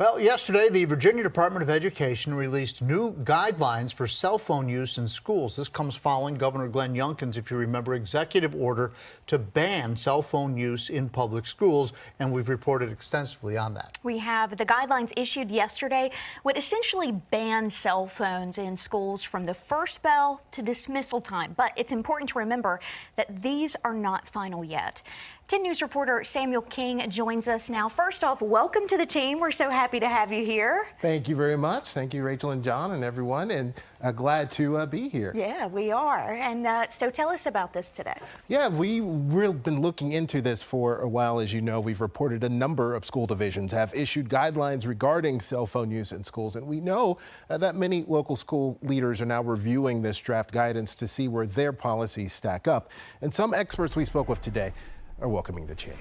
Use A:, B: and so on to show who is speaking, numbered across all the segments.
A: Well, yesterday, the Virginia Department of Education released new guidelines for cell phone use in schools. This comes following Governor Glenn Youngkin's, if you remember, executive order to ban cell phone use in public schools, and we've reported extensively on that.
B: We have the guidelines issued yesterday would essentially ban cell phones in schools from the first bell to dismissal time. But it's important to remember that these are not final yet. 10 News reporter Samuel King joins us now. First off, welcome to the team. We're so happy to have you here.
C: Thank you very much. Thank you, Rachel and John and everyone, and glad to be here.
B: Yeah, we are. And so tell us about this today.
C: Yeah, we've been looking into this for a while. As you know, we've reported a number of school divisions have issued guidelines regarding cell phone use in schools. And we know that many local school leaders are now reviewing this draft guidance to see where their policies stack up. And some experts we spoke with today are welcoming the change.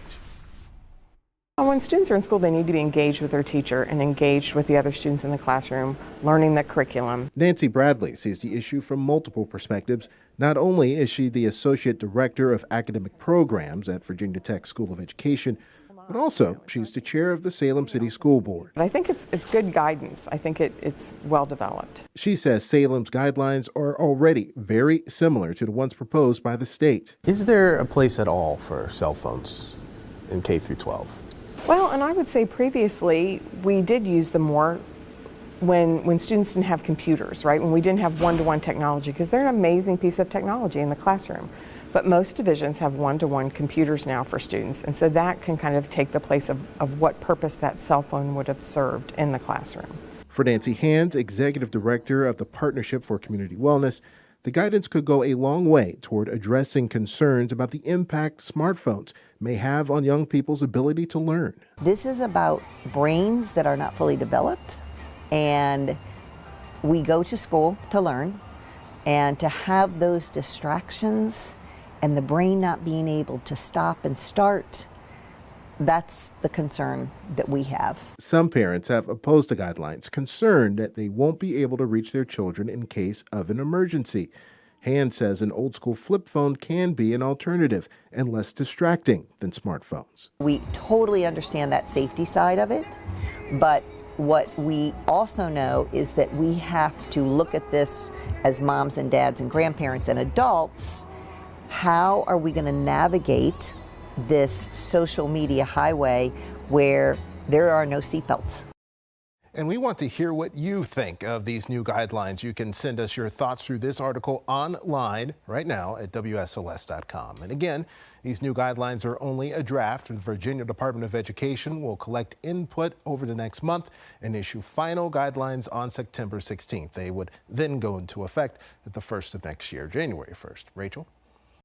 D: When students are in school, they need to be engaged with their teacher and engaged with the other students in the classroom, learning the curriculum.
C: Nancy Bradley sees the issue from multiple perspectives. Not only is she the Associate Director of Academic Programs at Virginia Tech School of Education, but also she's the chair of the Salem City School Board.
D: I think it's good guidance. I think it's well developed.
C: She says Salem's guidelines are already very similar to the ones proposed by the state. Is there a place at all for cell phones in K through 12?
D: Well, and I would say previously we did use them more when students didn't have computers, right? When we didn't have one-to-one technology, because they're an amazing piece of technology in the classroom. But most divisions have one-to-one computers now for students, and so that can kind of take the place of what purpose that cell phone would have served in the classroom.
C: For Nancy Hands, Executive Director of the Partnership for Community Wellness, the guidance could go a long way toward addressing concerns about the impact smartphones may have on young people's ability to learn.
E: This is about brains that are not fully developed, and we go to school to learn, and to have those distractions and the brain not being able to stop and start, that's the concern that we have.
C: Some parents have opposed the guidelines, concerned that they won't be able to reach their children in case of an emergency. Hand says an old school flip phone can be an alternative and less distracting than smartphones.
E: We totally understand that safety side of it, but what we also know is that we have to look at this as moms and dads and grandparents and adults. How are we going to navigate this social media highway where there are no seatbelts?
C: And we want to hear what you think of these new guidelines. You can send us your thoughts through this article online right now at WSOS.com. And again, these new guidelines are only a draft. The Virginia Department of Education will collect input over the next month and issue final guidelines on September 16th. They would then go into effect at the 1st of next year, January 1st. Rachel?